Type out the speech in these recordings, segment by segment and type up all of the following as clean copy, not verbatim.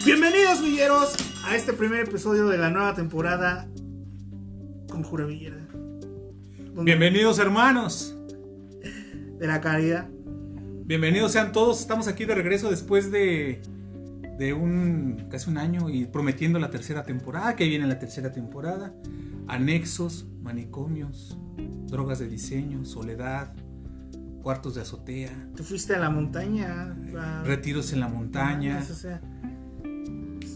Bienvenidos, villeros, a este primer episodio de la nueva temporada Conjura Villera. Bienvenidos, hermanos de la caridad. Bienvenidos sean todos. Estamos aquí de regreso después de casi un año y prometiendo la tercera temporada. Que ahí viene la tercera temporada. Anexos, manicomios, drogas de diseño, soledad, cuartos de azotea. Te fuiste a la montaña. Retiros en la montaña.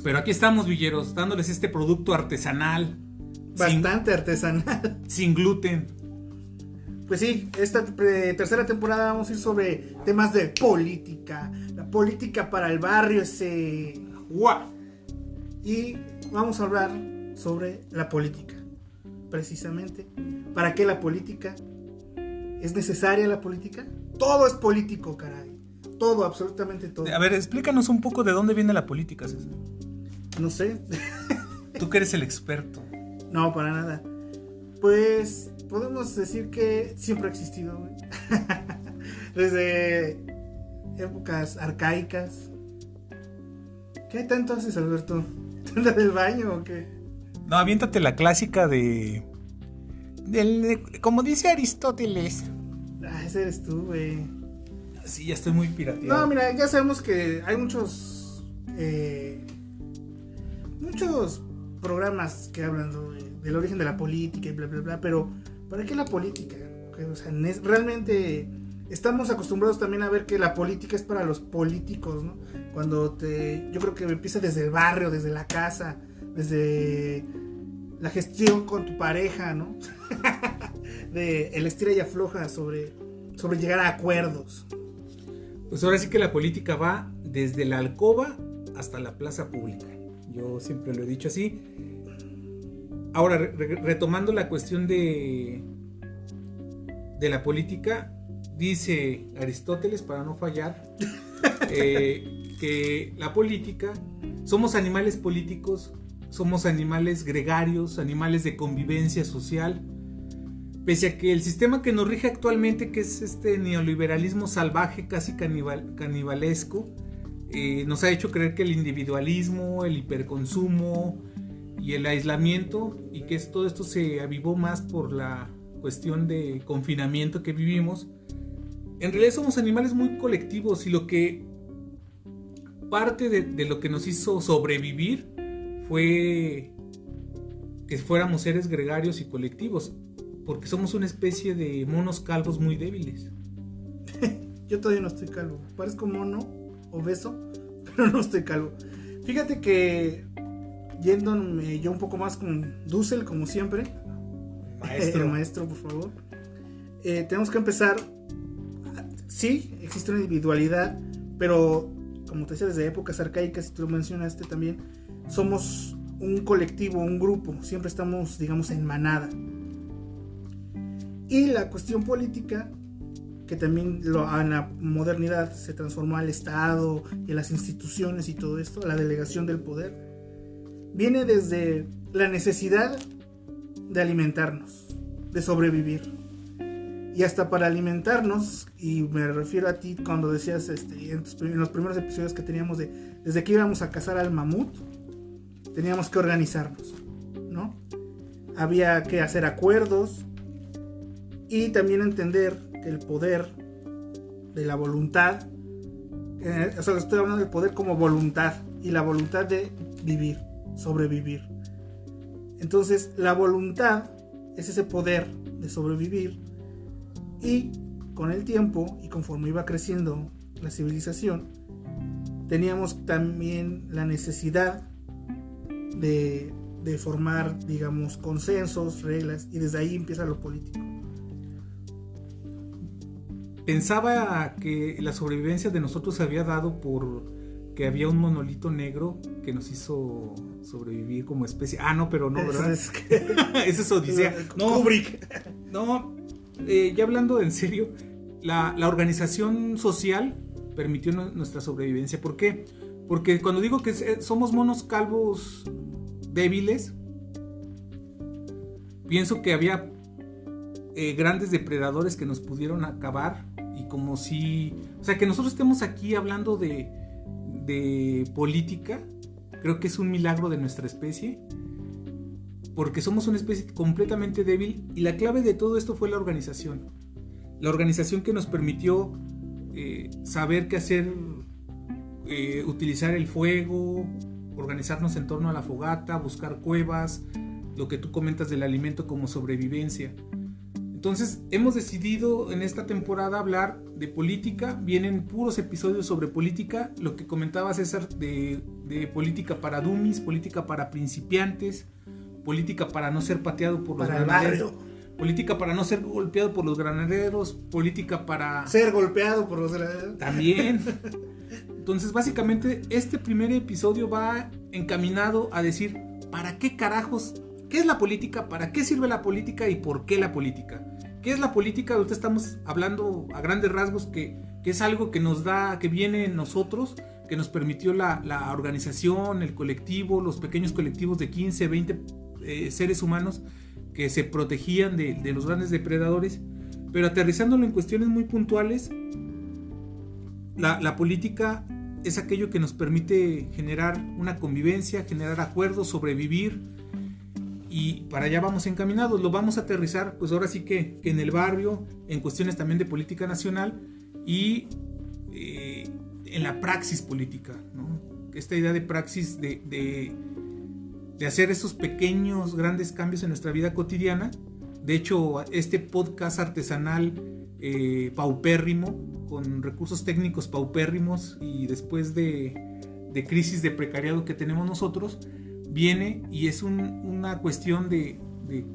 Pero aquí estamos, villeros, dándoles este producto artesanal. Bastante artesanal. Sin gluten. Pues sí, esta tercera temporada vamos a ir sobre temas de política. La política para el barrio ese. ¡Guau! Y vamos a hablar sobre la política. Precisamente. ¿Para qué la política? ¿Es necesaria la política? Todo es político, caray. Todo, absolutamente todo. A ver, explícanos un poco de dónde viene la política, César. No sé. Tú que eres el experto. No, para nada. Pues podemos decir que siempre ha existido, güey. Desde épocas arcaicas. ¿Qué tanto haces, Alberto? ¿Te andas del baño o qué? No, aviéntate la clásica como dice Aristóteles. Ah, ese eres tú, güey. Sí, ya estoy muy pirateado. No, mira, ya sabemos que hay muchos programas que hablan del origen de la política y bla, bla, bla, pero ¿para qué la política? O sea, realmente estamos acostumbrados también a ver que la política es para los políticos, ¿no? Yo creo que empieza desde el barrio, desde la casa, desde la gestión con tu pareja, ¿no? De el estira y afloja sobre llegar a acuerdos. Pues ahora sí que la política va desde la alcoba hasta la plaza pública. Yo siempre lo he dicho así. Ahora, retomando la cuestión de la política, dice Aristóteles, para no fallar, que la política, somos animales políticos, somos animales gregarios, animales de convivencia social. Pese a que el sistema que nos rige actualmente, que es este neoliberalismo salvaje, casi canibalesco, nos ha hecho creer que el individualismo, el hiperconsumo y el aislamiento, y que todo esto se avivó más por la cuestión de confinamiento que vivimos. En realidad somos animales muy colectivos, y lo que parte de lo que nos hizo sobrevivir fue que fuéramos seres gregarios y colectivos, porque somos una especie de monos calvos muy débiles. Yo todavía no estoy calvo. Parezco mono, obeso, pero no estoy calvo. Fíjate que yéndome yo un poco más con Dussel, como siempre. Maestro. Maestro, por favor. Tenemos que empezar. Sí, existe una individualidad, pero como te decía, desde épocas arcaicas, y tú lo mencionaste también, somos un colectivo, un grupo. Siempre estamos, digamos, en manada. Y la cuestión política, que también en la modernidad se transformó al Estado y a las instituciones y todo esto, la delegación del poder, viene desde la necesidad de alimentarnos, de sobrevivir. Y hasta para alimentarnos, y me refiero a ti cuando decías en los primeros episodios que teníamos desde que íbamos a cazar al mamut, teníamos que organizarnos, ¿no? Había que hacer acuerdos y también entender que el poder de la voluntad, o sea, estoy hablando del poder como voluntad, y la voluntad de vivir, sobrevivir. Entonces, la voluntad es ese poder de sobrevivir, y con el tiempo y conforme iba creciendo la civilización, teníamos también la necesidad de formar, digamos, consensos, reglas, y desde ahí empieza lo político. Pensaba que la sobrevivencia de nosotros se había dado por que había un monolito negro que nos hizo sobrevivir como especie. Ah, no, pero no, ¿verdad? Esa es Odisea. No, Kubrick. No, ya hablando en serio, la organización social permitió nuestra sobrevivencia. ¿Por qué? Porque cuando digo que somos monos calvos débiles, pienso que había grandes depredadores que nos pudieron acabar, y como si, o sea, que nosotros estemos aquí hablando de política, creo que es un milagro de nuestra especie, porque somos una especie completamente débil, y la clave de todo esto fue la organización que nos permitió saber qué hacer, utilizar el fuego, organizarnos en torno a la fogata, buscar cuevas, lo que tú comentas del alimento como sobrevivencia. Entonces hemos decidido en esta temporada hablar de política. Vienen puros episodios sobre política, lo que comentaba César de política para dummies, política para principiantes, política para no ser pateado por los granaderos, política para no ser golpeado por los granaderos, política para ser golpeado por los granaderos también. Entonces básicamente este primer episodio va encaminado a decir ¿para qué carajos? ¿Qué es la política? ¿Para qué sirve la política? ¿Y por qué la política? ¿Qué es la política? Ahorita estamos hablando a grandes rasgos que es algo que nos da, que viene en nosotros, que nos permitió la organización, el colectivo, los pequeños colectivos de 15, 20 seres humanos que se protegían de los grandes depredadores. Pero aterrizándolo en cuestiones muy puntuales, la política es aquello que nos permite generar una convivencia, generar acuerdos, sobrevivir. Y para allá vamos encaminados, lo vamos a aterrizar pues ahora sí que en el barrio, en cuestiones también de política nacional y en la praxis política, ¿no? Esta idea de praxis de hacer esos pequeños, grandes cambios en nuestra vida cotidiana. De hecho, este podcast artesanal paupérrimo, con recursos técnicos paupérrimos y después de crisis de precariado que tenemos nosotros, viene y es una cuestión de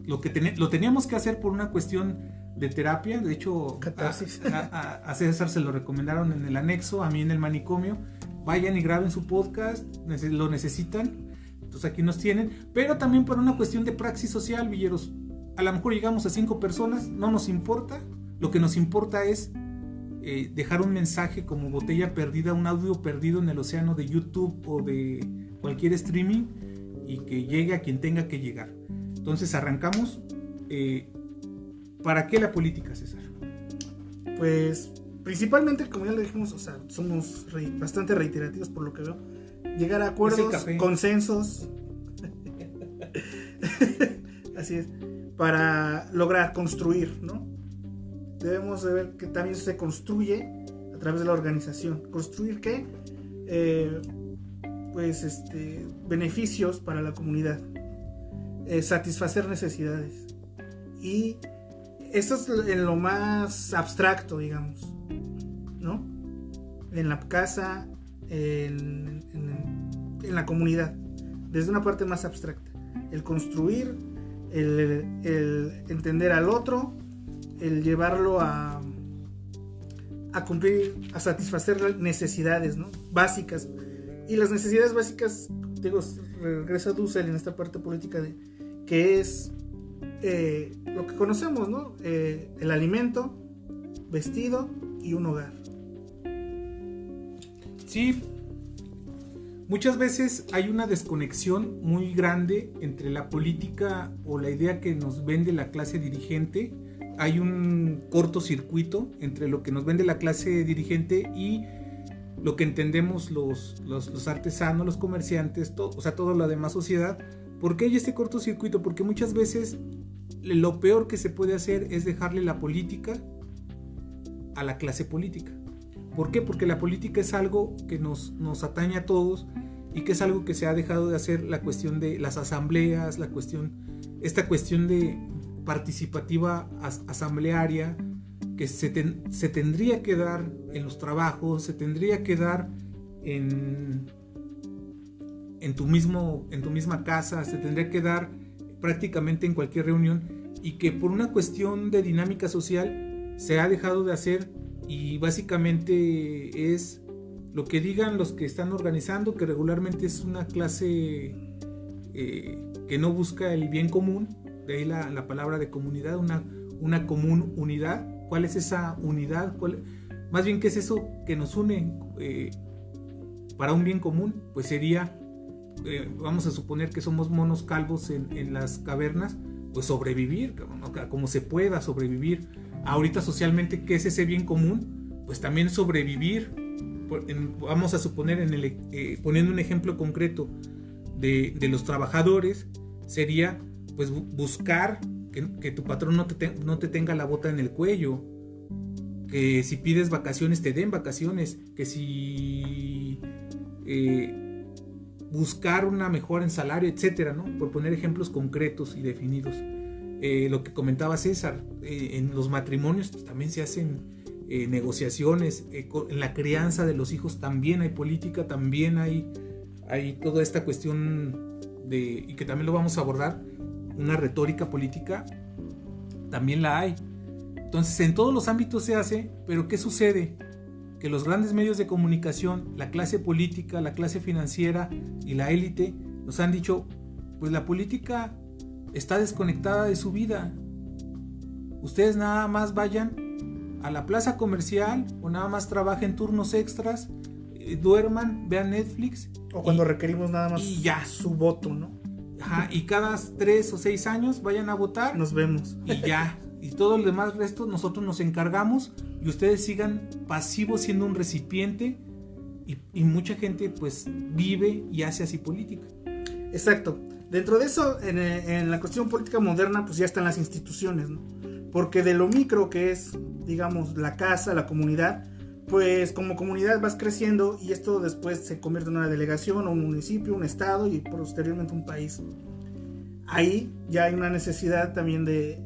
lo teníamos que hacer por una cuestión de terapia. De hecho, a César se lo recomendaron en el anexo, a mí en el manicomio. Vayan y graben su podcast, lo necesitan. Entonces aquí nos tienen, pero también por una cuestión de praxis social, villeros. A lo mejor llegamos a 5 personas, no nos importa. Lo que nos importa es dejar un mensaje como botella perdida, un audio perdido en el océano de YouTube o de cualquier streaming, y que llegue a quien tenga que llegar. Entonces arrancamos. ¿Para qué la política, César? Pues principalmente, como ya le dijimos, o sea, somos bastante reiterativos por lo que veo. Llegar a acuerdos, consensos. Así es. Para lograr construir, ¿no? Debemos de ver que también se construye a través de la organización. ¿Construir qué? Beneficios para la comunidad, satisfacer necesidades, y esto es en lo más abstracto, digamos, ¿no? En la casa, en la comunidad, desde una parte más abstracta, el construir, el entender al otro, el llevarlo a cumplir, a satisfacer necesidades, ¿no? Básicas. Y las necesidades básicas, digo, regresa Dussel en esta parte política de que es lo que conocemos, ¿no? El alimento, vestido y un hogar. Sí, muchas veces hay una desconexión muy grande entre la política o la idea que nos vende la clase dirigente. Hay un cortocircuito entre lo que nos vende la clase dirigente y lo que entendemos los artesanos, los comerciantes, o sea, toda la demás sociedad. ¿Por qué hay este cortocircuito? Porque muchas veces lo peor que se puede hacer es dejarle la política a la clase política. ¿Por qué? Porque la política es algo que nos atañe a todos y que es algo que se ha dejado de hacer, la cuestión de las asambleas, esta cuestión de participativa asamblearia, que se tendría que dar en los trabajos, se tendría que dar en tu misma casa, se tendría que dar prácticamente en cualquier reunión, y que por una cuestión de dinámica social se ha dejado de hacer, y básicamente es lo que digan los que están organizando, que regularmente es una clase que no busca el bien común, de ahí la palabra de comunidad, una común unidad. ¿Cuál es esa unidad? Más bien, ¿qué es eso que nos une para un bien común? Pues sería, vamos a suponer que somos monos calvos en las cavernas, pues sobrevivir, ¿no? Como se pueda sobrevivir. Ahorita socialmente, ¿qué es ese bien común? Pues también sobrevivir. Vamos a suponer, poniendo un ejemplo concreto de los trabajadores, sería pues buscar que tu patrón no te tenga la bota en el cuello, que si pides vacaciones te den vacaciones, que si buscar una mejora en salario, etcétera, ¿no? Por poner ejemplos concretos y definidos. Lo que comentaba César, en los matrimonios pues, también se hacen negociaciones, en la crianza de los hijos también hay política, también hay toda esta cuestión y que también lo vamos a abordar, una retórica política, también la hay. Entonces en todos los ámbitos se hace, pero ¿qué sucede? Que los grandes medios de comunicación, la clase política, la clase financiera y la élite nos han dicho, pues la política está desconectada de su vida. Ustedes nada más vayan a la plaza comercial o nada más trabajen turnos extras, duerman, vean Netflix. O cuando requerimos nada más y ya. Su voto, ¿no? Ajá, y cada 3 o 6 años vayan a votar. Nos vemos. Y ya. Y todo el demás resto nosotros nos encargamos y ustedes sigan pasivos siendo un recipiente y mucha gente pues vive y hace así política. Exacto. Dentro de eso, en la cuestión política moderna, pues ya están las instituciones, ¿no? Porque de lo micro que es, digamos, la casa, la comunidad, pues como comunidad vas creciendo y esto después se convierte en una delegación o un municipio, un estado y posteriormente un país. Ahí ya hay una necesidad también de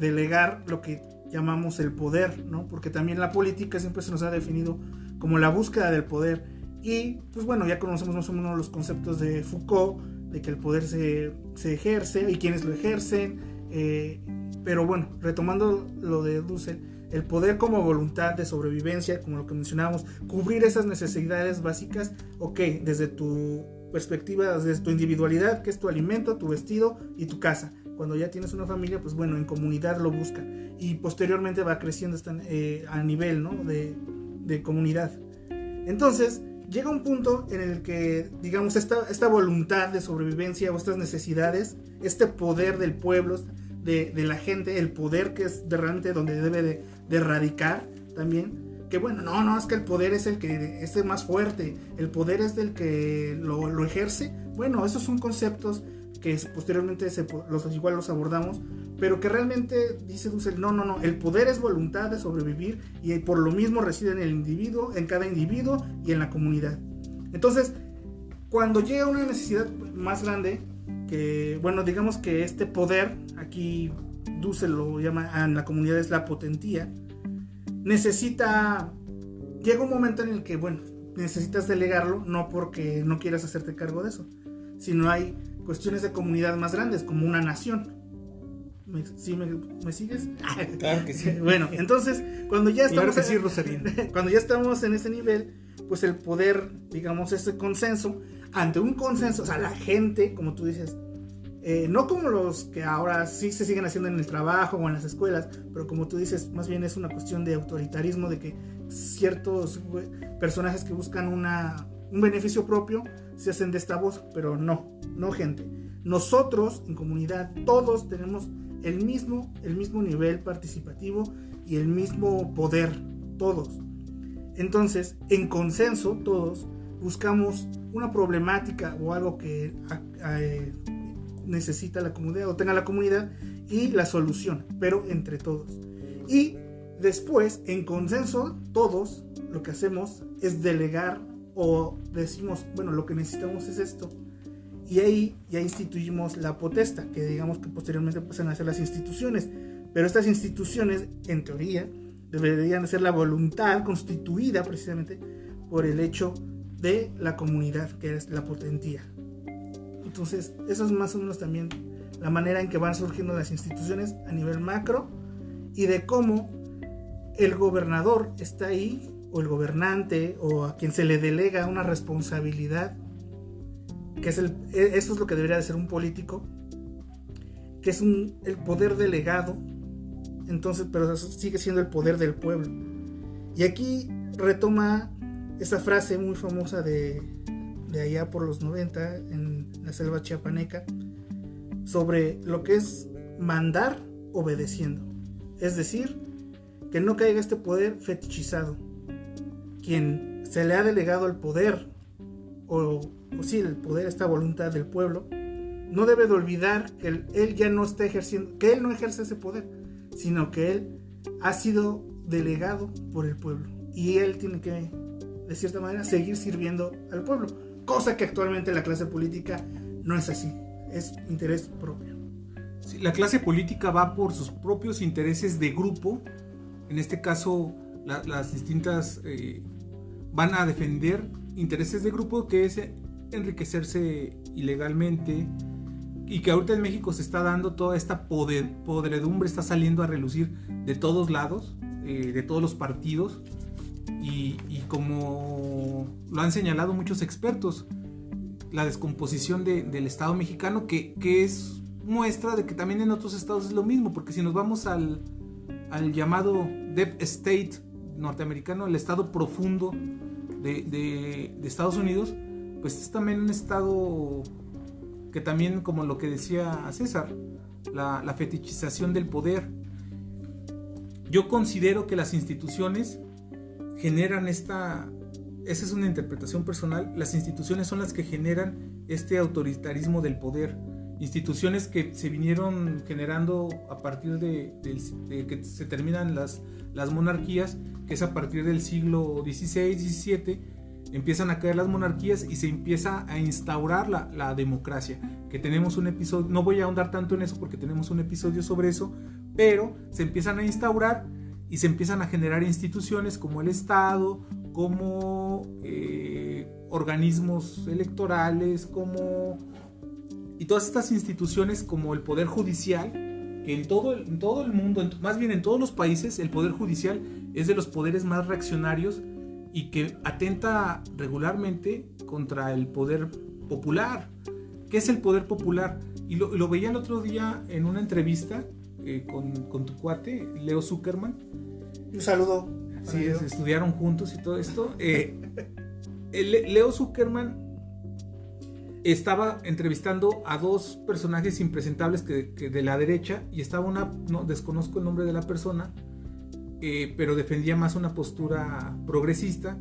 delegar lo que llamamos el poder, ¿no? Porque también la política siempre se nos ha definido como la búsqueda del poder. Y pues bueno, ya conocemos más o menos los conceptos de Foucault, de que el poder se ejerce y quienes lo ejercen. Pero bueno, retomando lo de Dussel, el poder como voluntad de sobrevivencia, como lo que mencionábamos, cubrir esas necesidades básicas, ok, desde tu perspectiva, desde tu individualidad, que es tu alimento, tu vestido y tu casa. Cuando ya tienes una familia, pues bueno, en comunidad lo busca y posteriormente va creciendo a nivel, ¿no? de comunidad. Entonces llega un punto en el que, digamos, esta voluntad de sobrevivencia o estas necesidades, este poder del pueblo, de la gente, el poder que es realmente donde debe de radicar también, que bueno, no, es que el poder es el que es el más fuerte, el poder es del que lo ejerce. Bueno, esos son conceptos que posteriormente igual los abordamos, pero que realmente dice Dussel, no, el poder es voluntad de sobrevivir y por lo mismo reside en el individuo, en cada individuo y en la comunidad. Entonces, cuando llega una necesidad más grande, que bueno, digamos que este poder, aquí Dussel lo llama en la comunidad es la potentía, llega un momento en el que, bueno, necesitas delegarlo, no porque no quieras hacerte cargo de eso, sino hay cuestiones de comunidad más grandes, como una nación. ¿Sí me sigues? Claro que sí. Bueno, entonces, cuando ya estamos, claro que sí, Rosarín. Cuando ya estamos en ese nivel, pues el poder, digamos, ese consenso, ante un consenso, o sea, la gente, como tú dices, no como los que ahora sí se siguen haciendo en el trabajo o en las escuelas, pero como tú dices, más bien es una cuestión de autoritarismo, de que ciertos personajes que buscan un beneficio propio se hacen de esta voz, pero no gente. Nosotros en comunidad todos tenemos el mismo nivel participativo y el mismo poder, todos. Entonces, en consenso, todos buscamos una problemática o algo que necesita la comunidad o tenga la comunidad y la solución, pero entre todos. Y después, en consenso, todos lo que hacemos es delegar o decimos, bueno, lo que necesitamos es esto. Y ahí ya instituimos la potestad, que digamos que posteriormente pasan a ser las instituciones. Pero estas instituciones, en teoría, deberían ser la voluntad constituida precisamente por el hecho de la comunidad, que es la potentía. Entonces, eso es más o menos también la manera en que van surgiendo las instituciones a nivel macro y de cómo el gobernador está ahí, o el gobernante, o a quien se le delega una responsabilidad, que eso es lo que debería de ser un político, que es el poder delegado. Entonces, pero eso sigue siendo el poder del pueblo. Y aquí retoma esa frase muy famosa de allá por los 90 en la selva chiapaneca, sobre lo que es mandar obedeciendo. Es decir, que no caiga este poder fetichizado. Quien se le ha delegado el poder, o sí, el poder, esta voluntad del pueblo, no debe de olvidar que él ya no está ejerciendo, que él no ejerce ese poder, sino que él ha sido delegado por el pueblo. Y él tiene que, de cierta manera, seguir sirviendo al pueblo. Cosa que actualmente la clase política no es así. Es interés propio. Sí, la clase política va por sus propios intereses de grupo. En este caso, las distintas van a defender intereses de grupo, que es enriquecerse ilegalmente, y que ahorita en México se está dando toda esta podredumbre, está saliendo a relucir de todos lados, de todos los partidos, y como lo han señalado muchos expertos, la descomposición del Estado mexicano, que es muestra de que también en otros estados es lo mismo, porque si nos vamos al llamado Deep State norteamericano, el estado profundo de Estados Unidos, pues es también un estado que también, como lo que decía César, la fetichización del poder. Yo considero que las instituciones generan esa es una interpretación personal, las instituciones son las que generan este autoritarismo del poder. Instituciones que se vinieron generando a partir de que se terminan las monarquías, que es a partir del siglo XVI, XVII, empiezan a caer las monarquías y se empieza a instaurar la democracia, que tenemos un episodio, no voy a ahondar tanto en eso porque tenemos un episodio sobre eso, pero se empiezan a instaurar y se empiezan a generar instituciones como el Estado, como organismos electorales, y todas estas instituciones, como el Poder Judicial, que en todo el mundo, más bien en todos los países, el Poder Judicial es de los poderes más reaccionarios y que atenta regularmente contra el poder popular. ¿Qué es el poder popular? Y lo veía el otro día en una entrevista con tu cuate, Leo Zuckerman. Un saludo. Sí, estudiaron juntos y todo esto. Leo Zuckerman estaba entrevistando a dos personajes impresentables que de la derecha, y estaba no desconozco el nombre de la persona, pero defendía más una postura progresista,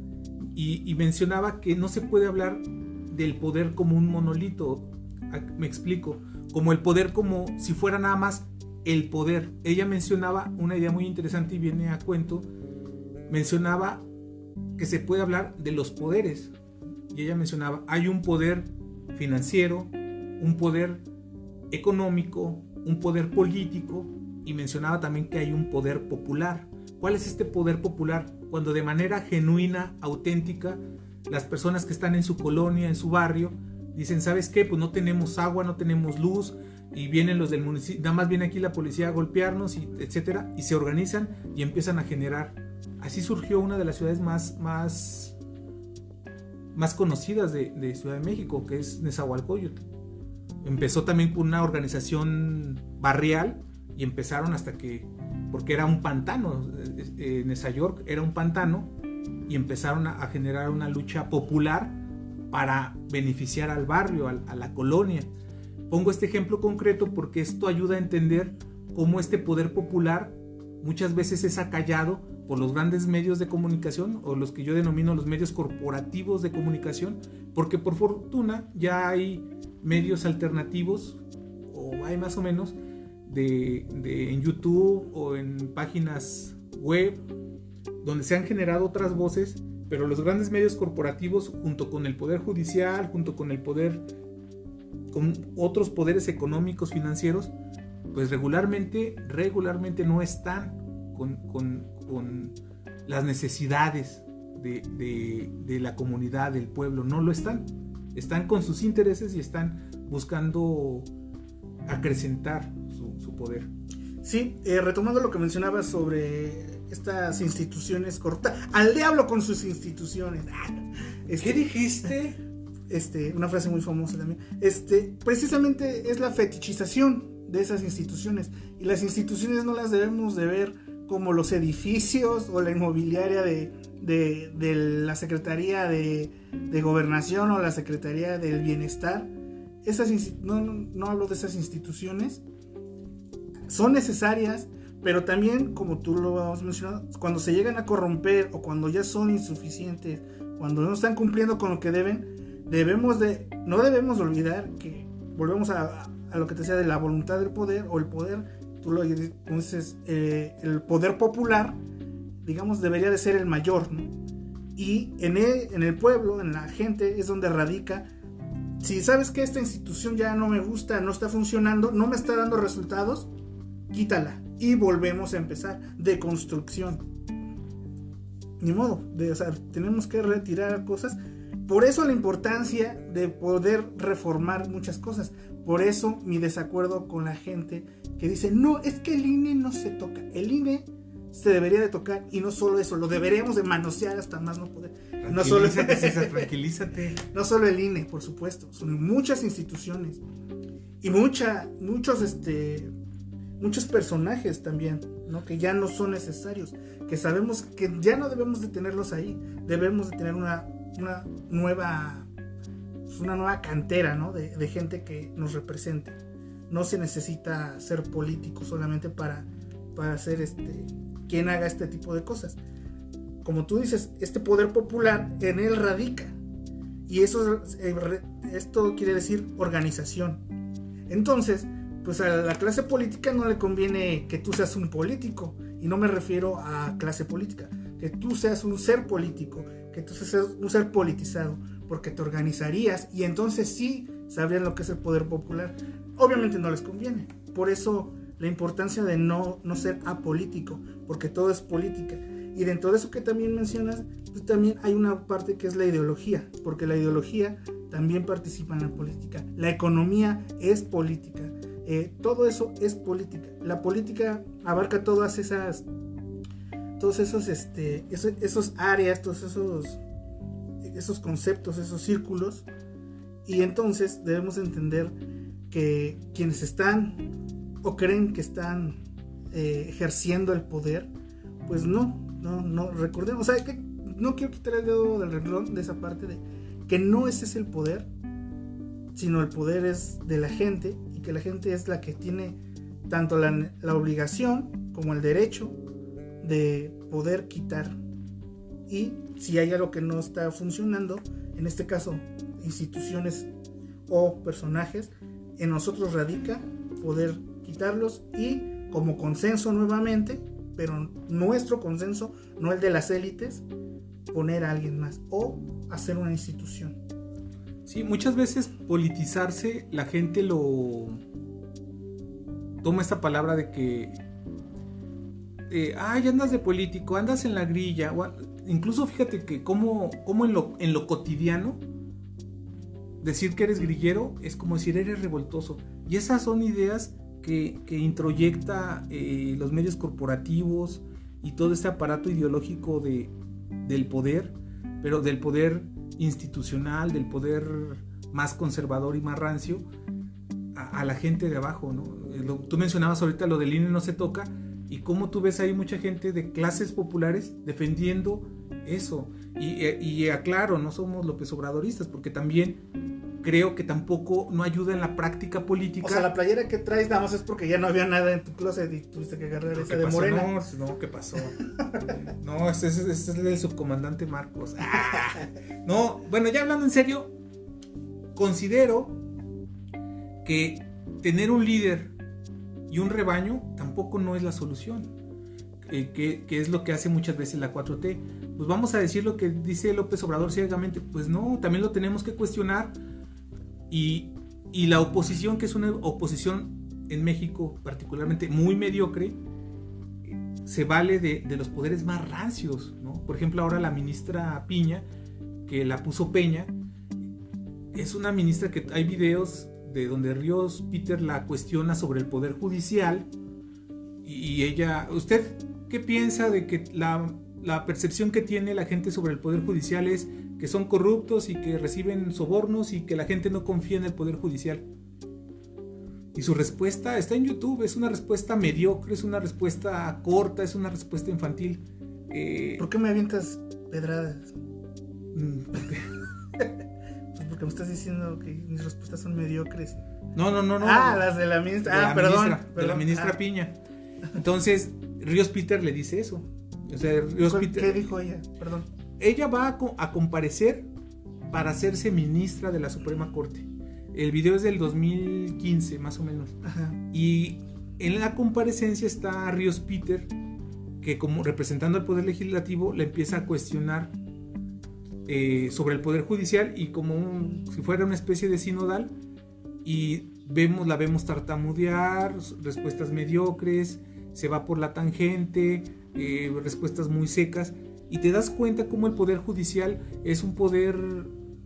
y mencionaba que no se puede hablar del poder como un monolito. Me explico, como el poder como si fuera nada más el poder. Ella mencionaba una idea muy interesante y viene a cuento. Mencionaba que se puede hablar de los poderes, y ella mencionaba, hay un poder financiero, un poder económico, un poder político, y mencionaba también que hay un poder popular. ¿Cuál es este poder popular? Cuando de manera genuina, auténtica, las personas que están en su colonia, en su barrio, dicen, ¿sabes qué? Pues no tenemos agua, no tenemos luz, y vienen los del municipio, nada más viene aquí la policía a golpearnos, etcétera, y se organizan y empiezan a generar. Así surgió una de las ciudades más conocidas de Ciudad de México, que es Nezahualcóyotl. Empezó también con una organización barrial, y empezaron porque era un pantano, Nezahualcóyotl era un pantano, y empezaron a generar una lucha popular para beneficiar al barrio, a la colonia. Pongo este ejemplo concreto porque esto ayuda a entender cómo este poder popular muchas veces es acallado por los grandes medios de comunicación, o los que yo denomino los medios corporativos de comunicación, porque por fortuna ya hay medios alternativos, o hay más o menos, en YouTube o en páginas web, donde se han generado otras voces, pero los grandes medios corporativos, junto con el poder judicial, junto con con otros poderes económicos, financieros, pues regularmente no están con las necesidades de la comunidad, del pueblo. No lo están con sus intereses y están buscando acrecentar su poder. Sí, retomando lo que mencionabas sobre estas instituciones corruptas, al diablo con sus instituciones. ¿Qué dijiste? Una frase muy famosa también. Precisamente es la fetichización de esas instituciones, y las instituciones no las debemos de ver como los edificios o la inmobiliaria de la Secretaría de Gobernación o la Secretaría del Bienestar. no hablo de esas instituciones, son necesarias, pero también, como tú lo has mencionado, cuando se llegan a corromper o cuando ya son insuficientes, cuando no están cumpliendo con lo que deben, no debemos olvidar que volvemos a lo que te decía de la voluntad del poder o el poder, tú lo dices, el poder popular, digamos, debería de ser el mayor, ¿no? Y en el pueblo, en la gente, es donde radica. Si sabes que esta institución ya no me gusta, no está funcionando, no me está dando resultados, quítala y volvemos a empezar de construcción. Ni modo, tenemos que retirar cosas. Por eso la importancia de poder reformar muchas cosas. Por eso mi desacuerdo con la gente que dice, no, es que el INE no se toca. El INE se debería de tocar, y no solo eso, lo deberíamos de manosear hasta más no poder. No solo, tranquilízate. No solo el INE, por supuesto, son muchas instituciones y muchos personajes también, ¿no? Que ya no son necesarios, que sabemos que ya no debemos de tenerlos ahí, debemos de tener una nueva cantera, ¿no? de gente que nos represente. No se necesita ser político solamente para ser quien haga este tipo de cosas. Como tú dices, este poder popular en él radica, y esto quiere decir organización. Entonces, pues a la clase política no le conviene que tú seas un político, y no me refiero a clase política, que tú seas un ser político, que tú seas un ser politizado, porque te organizarías y entonces sí sabrían lo que es el poder popular. Obviamente no les conviene, por eso la importancia de no ser apolítico, porque todo es política. Y dentro de eso que también mencionas, pues también hay una parte que es la ideología, porque la ideología también participa en la política. La economía es política, todo eso es política. La política abarca todos esos áreas, todos esos conceptos, esos círculos, y entonces debemos entender que quienes están o creen que están ejerciendo el poder, pues no recordemos, o sea, que no quiero quitar el dedo del renglón de esa parte de que no ese es el poder, sino el poder es de la gente, y que la gente es la que tiene tanto la obligación como el derecho de poder quitar. Y si hay algo que no está funcionando, en este caso instituciones o personajes, en nosotros radica poder quitarlos, y como consenso nuevamente, pero nuestro consenso, no el de las élites, poner a alguien más o hacer una institución. Sí, muchas veces politizarse, la gente lo toma esta palabra de que ya andas de político, andas en la grilla, incluso fíjate que como en lo cotidiano decir que eres grillero es como decir eres revoltoso, y esas son ideas que introyecta los medios corporativos y todo este aparato ideológico del poder, pero del poder institucional, del poder más conservador y más rancio a la gente de abajo, ¿no? Tú mencionabas ahorita lo del INE no se toca, y cómo tú ves ahí mucha gente de clases populares defendiendo eso, y aclaro, no somos López Obradoristas, porque también creo que tampoco no ayuda en la práctica política. O sea, la playera que traes nada más es porque ya no había nada en tu closet y tuviste que agarrar esa de Morena. No, ¿qué pasó? No, ese es el subcomandante Marcos. No, bueno, ya hablando en serio, considero que tener un líder y un rebaño tampoco no es la solución, que es lo que hace muchas veces la 4T. Pues vamos a decir lo que dice López Obrador ciegamente, pues no, también lo tenemos que cuestionar. Y la oposición, que es una oposición en México particularmente muy mediocre, se vale de los poderes más rancios, ¿no? Por ejemplo, ahora la ministra Piña, que la puso Peña, es una ministra que hay videos de donde Ríos Peter la cuestiona sobre el poder judicial, y ella, ¿usted qué piensa de que la percepción que tiene la gente sobre el poder judicial es que son corruptos y que reciben sobornos y que la gente no confía en el poder judicial? Y su respuesta está en YouTube, es una respuesta mediocre, es una respuesta corta, es una respuesta infantil. ¿Por qué me avientas pedradas? porque me estás diciendo que mis respuestas son mediocres. No. Las de la ministra. De la ministra Piña. Entonces, Ríos Peter le dice eso. O sea, Ríos Peter. ¿Qué dijo ella? Perdón. Ella va a comparecer para hacerse ministra de la Suprema Corte. El video es del 2015, más o menos. Ajá. Y en la comparecencia está Ríos Peter, que como representando al Poder Legislativo, le empieza a cuestionar sobre el Poder Judicial y si fuera una especie de sinodal, y la vemos tartamudear, respuestas mediocres, se va por la tangente, respuestas muy secas, y te das cuenta cómo el Poder Judicial es un poder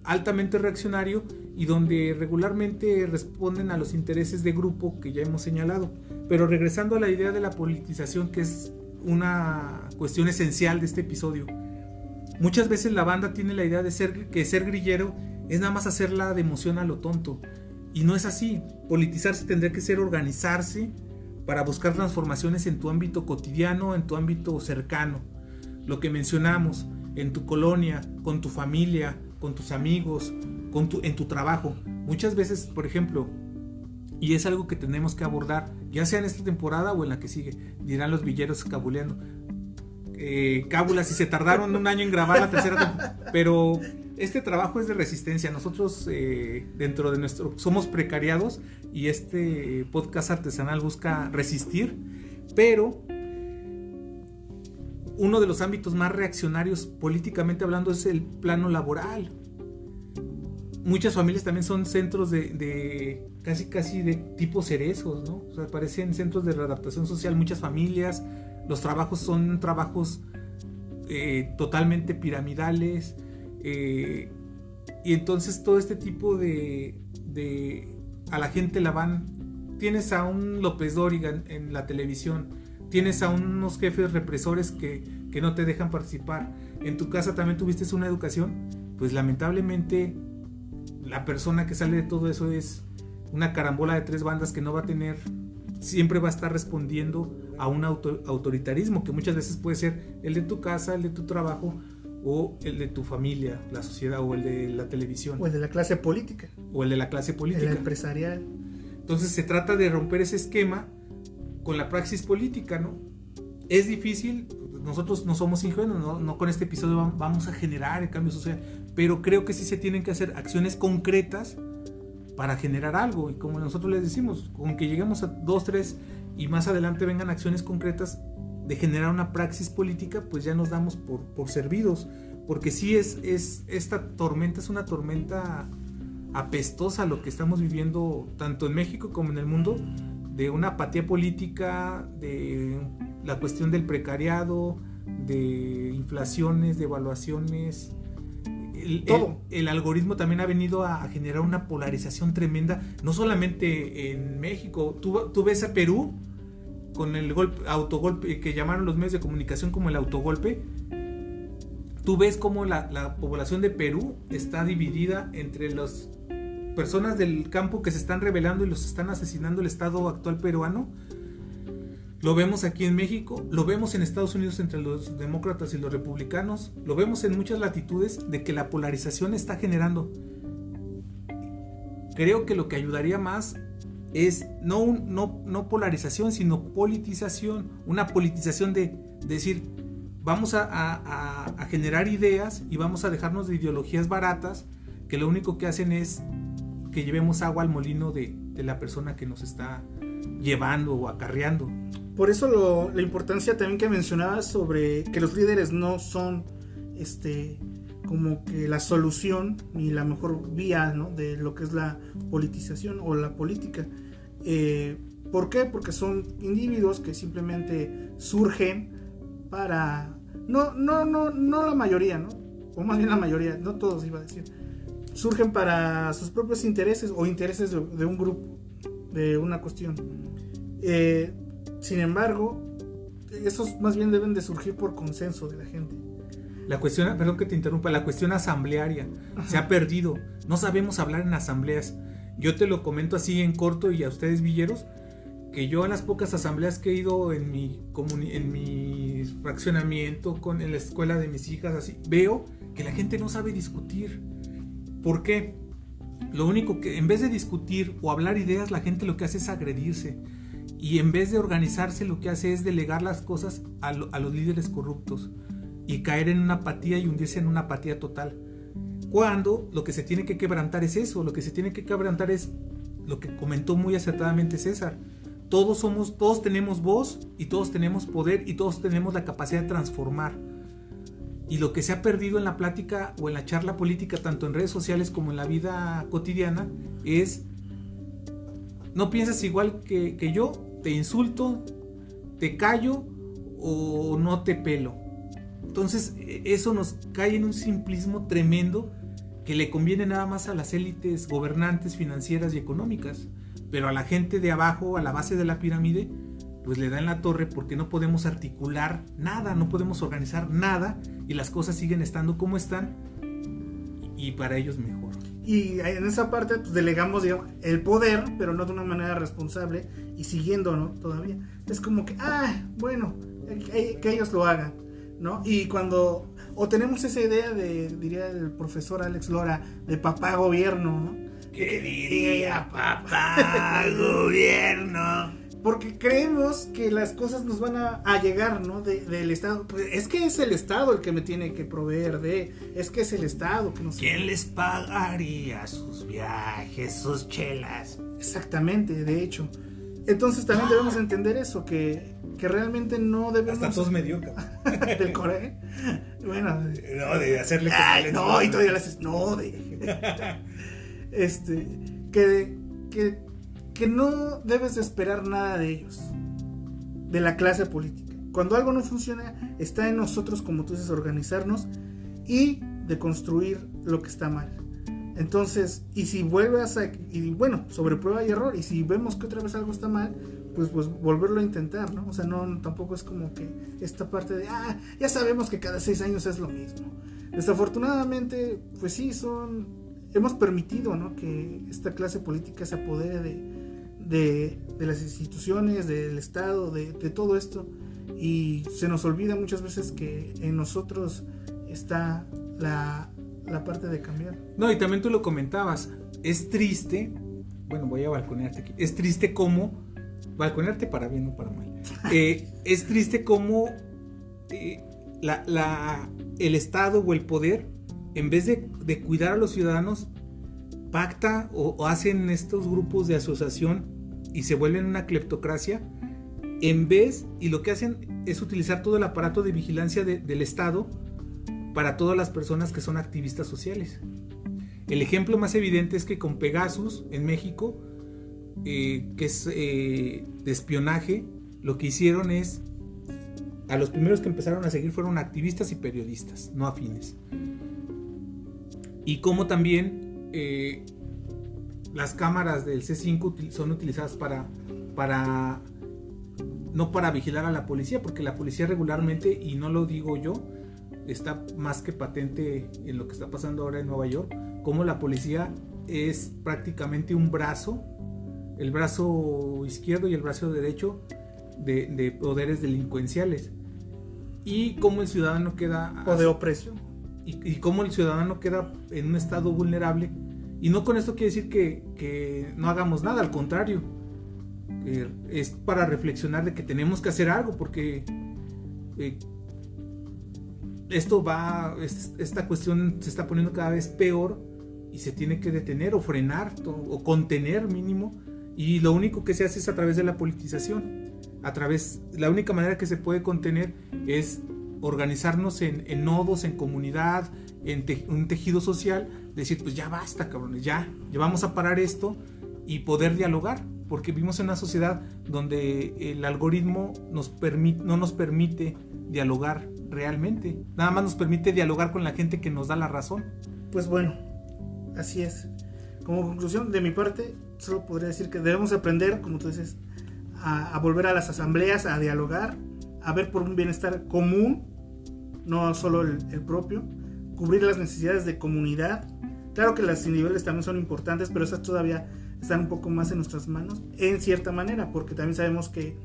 altamente reaccionario y donde regularmente responden a los intereses de grupo que ya hemos señalado. Pero regresando a la idea de la politización, que es una cuestión esencial de este episodio, muchas veces la banda tiene la idea de que ser grillero es nada más hacerla de emoción a lo tonto, y no es así. Politizarse tendría que ser organizarse para buscar transformaciones en tu ámbito cotidiano, en tu ámbito cercano, lo que mencionamos, en tu colonia, con tu familia, con tus amigos, en tu trabajo. Muchas veces, por ejemplo, y es algo que tenemos que abordar, ya sea en esta temporada o en la que sigue, dirán los villeros cabuleando, cábulas, si se tardaron un año en grabar la tercera temporada, pero este trabajo es de resistencia. Nosotros dentro de somos precariados, y este podcast artesanal busca resistir, pero uno de los ámbitos más reaccionarios políticamente hablando es el plano laboral. Muchas familias también son centros de casi de tipo cerezos, ¿no? O sea, parecen centros de readaptación social. Muchas familias, los trabajos son trabajos totalmente piramidales, y entonces todo este tipo de a la gente tienes a un López Dóriga en la televisión, tienes a unos jefes represores que no te dejan participar. En tu casa también tuviste una educación, pues lamentablemente la persona que sale de todo eso es una carambola de tres bandas que no va a tener, siempre va a estar respondiendo a un autoritarismo que muchas veces puede ser el de tu casa, el de tu trabajo, o el de tu familia, la sociedad, o el de la televisión, o el de la clase política, el empresarial. Entonces se trata de romper ese esquema con la praxis política, ¿no? Es difícil, nosotros no somos ingenuos, no con este episodio vamos a generar el cambio social, pero creo que sí se tienen que hacer acciones concretas para generar algo, y como nosotros les decimos, con que lleguemos a 2, 3 y más adelante vengan acciones concretas de generar una praxis política, pues ya nos damos por servidos, porque sí esta tormenta es una tormenta apestosa lo que estamos viviendo tanto en México como en el mundo, de una apatía política, de la cuestión del precariado, de inflaciones, de evaluaciones. El algoritmo también ha venido a generar una polarización tremenda, no solamente en México. Tú ves a Perú con el autogolpe que llamaron los medios de comunicación como el autogolpe. Tú ves cómo la población de Perú está dividida entre las personas del campo que se están rebelando y los están asesinando el Estado actual peruano. Lo vemos aquí en México, lo vemos en Estados Unidos entre los demócratas y los republicanos, lo vemos en muchas latitudes de que la polarización está generando. Creo que lo que ayudaría más es no polarización, sino politización, una politización de decir, vamos a generar ideas y vamos a dejarnos de ideologías baratas que lo único que hacen es que llevemos agua al molino de la persona que nos está llevando o acarreando. Por eso la importancia también que mencionabas sobre que los líderes no son como que la solución ni la mejor vía, ¿no?, de lo que es la politización o la política. ¿Por qué? Porque son individuos que simplemente surgen para no la mayoría, ¿no? O más bien la mayoría, no todos iba a decir. Surgen para sus propios intereses o intereses de un grupo, de una cuestión. Sin embargo, esos más bien deben de surgir por consenso de la gente. La cuestión, perdón que te interrumpa, la cuestión asamblearia se ha perdido. No sabemos hablar en asambleas. Yo te lo comento así en corto y a ustedes, villeros, que yo en las pocas asambleas que he ido en mi fraccionamiento, en la escuela de mis hijas, así, veo que la gente no sabe discutir. ¿Por qué? lo único que, en vez de discutir o hablar ideas, la gente lo que hace es agredirse. Y en vez de organizarse, lo que hace es delegar las cosas a los líderes corruptos y caer en una apatía y hundirse en una apatía total. Cuando lo que se tiene que quebrantar es eso, lo que se tiene que quebrantar es lo que comentó muy acertadamente César. Todos tenemos voz y todos tenemos poder y todos tenemos la capacidad de transformar. Y lo que se ha perdido en la plática o en la charla política, tanto en redes sociales como en la vida cotidiana, es: no piensas igual que yo, te insulto, te callo o no te pelo. Entonces eso nos cae en un simplismo tremendo que le conviene nada más a las élites gobernantes, financieras y económicas, pero a la gente de abajo, a la base de la pirámide, pues le da en la torre, porque no podemos articular nada, no podemos organizar nada y las cosas siguen estando como están, y para ellos mejor. Y en esa parte pues delegamos, digamos, el poder, pero no de una manera responsable y siguiendo, ¿no? Todavía es como que, bueno, que ellos lo hagan, ¿no? Y cuando o tenemos esa idea de, diría el profesor Alex Lora, de papá gobierno, ¿no? ¿Qué diría papá gobierno? Porque creemos que las cosas nos van a llegar, ¿no? Del Estado. Pues es que es el Estado el que me tiene que proveer es que es el Estado que nos... ¿Quién les pagaría sus viajes, sus chelas? Exactamente, de hecho. Entonces también debemos entender eso, que realmente no debemos... Hasta tos mediocre. Del coraje. Bueno. No, de hacerle... no, y todavía le haces... No, que no debes de esperar nada de ellos, de la clase política. Cuando algo no funciona, está en nosotros, como tú dices, organizarnos y de construir lo que está mal. Entonces, y si vuelves y bueno, sobre prueba y error, y si vemos que otra vez algo está mal, pues volverlo a intentar, ¿no? O sea, no, tampoco es como que esta parte de, ya sabemos que cada 6 años es lo mismo. Desafortunadamente, pues sí, hemos permitido, ¿no?, que esta clase política se apodere de las instituciones, del Estado, de todo esto, y se nos olvida muchas veces que en nosotros está la parte de cambiar. No, y también tú lo comentabas, es triste, bueno, voy a balconearte aquí, es triste como, balconearte para bien o para mal, es triste como el Estado o el poder, en vez de cuidar a los ciudadanos, pacta o hacen estos grupos de asociación y se vuelven una cleptocracia, y lo que hacen es utilizar todo el aparato de vigilancia del Estado para todas las personas que son activistas sociales. El ejemplo más evidente es que con Pegasus en México, que es de espionaje, lo que hicieron es, a los primeros que empezaron a seguir fueron activistas y periodistas no afines. Y como también las cámaras del C5 son utilizadas no para vigilar a la policía, porque la policía regularmente, y no lo digo yo, está más que patente en lo que está pasando ahora en Nueva York, como la policía es prácticamente un brazo, el brazo izquierdo y el brazo derecho de poderes delincuenciales, y como el ciudadano queda... o de opresión. Y cómo el ciudadano queda en un estado vulnerable. Y no con esto quiere decir que no hagamos nada, al contrario, es para reflexionar de que tenemos que hacer algo, porque esta cuestión se está poniendo cada vez peor y se tiene que detener o frenar o contener mínimo, y lo único que se hace es a través de la politización. La única manera que se puede contener es organizarnos en nodos, en comunidad, en un tejido social, decir, pues ya basta, cabrones, ya vamos a parar esto y poder dialogar, porque vivimos en una sociedad donde el algoritmo no nos permite dialogar realmente, nada más nos permite dialogar con la gente que nos da la razón. Pues bueno, así es. Como conclusión de mi parte, solo podría decir que debemos aprender, como tú dices, a volver a las asambleas, a dialogar, a ver por un bienestar común, no solo el propio, cubrir las necesidades de comunidad. Claro que las individuales también son importantes, pero esas todavía están un poco más en nuestras manos, en cierta manera, porque también sabemos que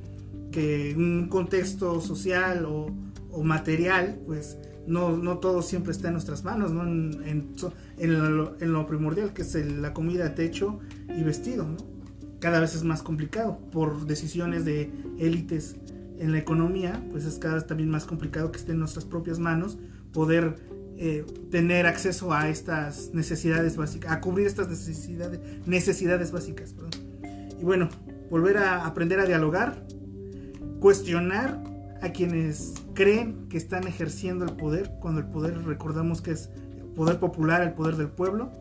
un contexto social o o material, pues no todo siempre está en nuestras manos, ¿no? En lo primordial, que es la comida, techo y vestido, ¿no? Cada vez es más complicado por decisiones de élites en la economía, pues es cada vez también más complicado que esté en nuestras propias manos poder tener acceso a estas necesidades básicas, a cubrir estas necesidades básicas, perdón. Y bueno, volver a aprender a dialogar, cuestionar a quienes creen que están ejerciendo el poder, cuando el poder, recordamos que es el poder popular, el poder del pueblo,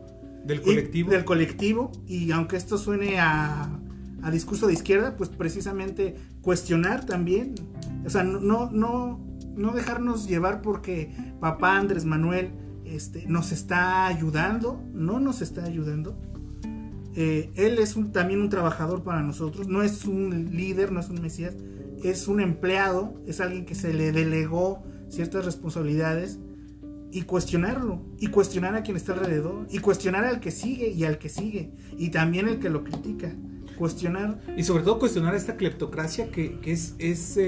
del colectivo, y aunque esto suene a discurso de izquierda, pues precisamente cuestionar también, o sea, no dejarnos llevar porque papá Andrés Manuel nos está ayudando, no nos está ayudando. Él es también un trabajador para nosotros, no es un líder, no es un mesías, es un empleado, es alguien que se le delegó ciertas responsabilidades, y cuestionarlo, y cuestionar a quien está alrededor, y cuestionar al que sigue y al que sigue, y también el que lo critica, cuestionar. Y sobre todo cuestionar esta cleptocracia que es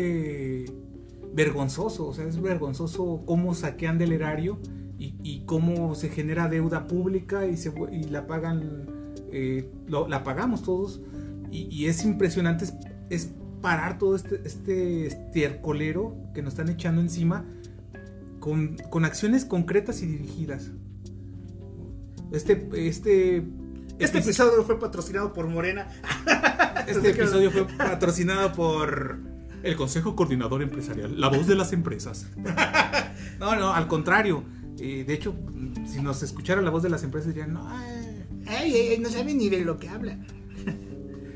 vergonzoso, o sea, es vergonzoso cómo saquean del erario y cómo se genera deuda pública y la pagan, la pagamos todos, y es impresionante, es parar todo este estiércolero que nos están echando encima con acciones concretas y dirigidas. Este episodio fue patrocinado por Morena. Este episodio fue patrocinado por el Consejo Coordinador Empresarial, la voz de las empresas. No, al contrario. De hecho, si nos escuchara la voz de las empresas dirían, no saben ni de lo que hablan.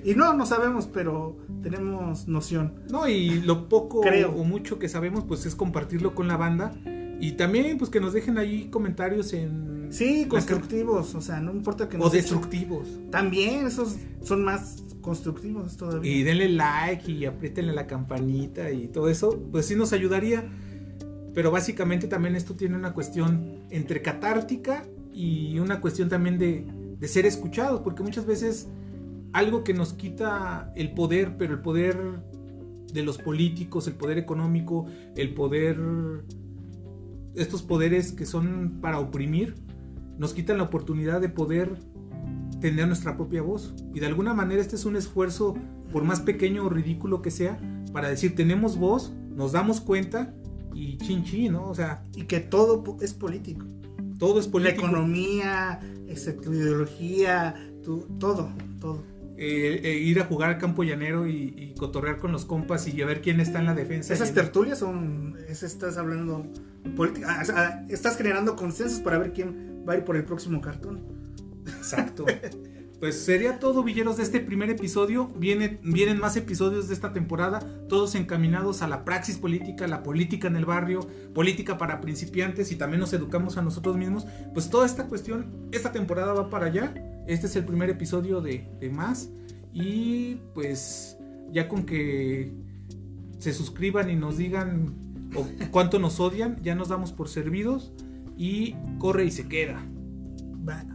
Y no sabemos, pero tenemos noción. No, y lo poco Creo. o mucho que sabemos, pues es compartirlo con la banda. Y también, pues que nos dejen ahí comentarios en... Sí, constructivos, o sea, no importa que o destructivos. También, esos son más constructivos todavía. Y denle like y apriétenle la campanita y todo eso, pues sí nos ayudaría. Pero básicamente también esto tiene una cuestión entre catártica y una cuestión también de ser escuchados, porque muchas veces algo que nos quita el poder, pero el poder de los políticos, el poder económico, el poder, estos poderes que son para oprimir, nos quitan la oportunidad de poder tener nuestra propia voz. Y de alguna manera este es un esfuerzo, por más pequeño o ridículo que sea, para decir, tenemos voz, nos damos cuenta y chin, ¿no? O sea... Y que todo es político. Todo es político. La economía, tu ideología, todo. Ir a jugar al campo llanero y cotorrear con los compas y a ver quién está en la defensa. Esas tertulias estás hablando política, estás generando consensos para ver quién va a ir por el próximo cartón. Exacto. Pues sería todo, villeros, de este primer episodio. Vienen más episodios de esta temporada, todos encaminados a la praxis política, la política en el barrio, política para principiantes, y también nos educamos a nosotros mismos. Pues toda esta cuestión, esta temporada va para allá. Este es el primer episodio de más. Y pues ya con que se suscriban y nos digan cuánto nos odian, ya nos damos por servidos. Y corre y se queda. Va.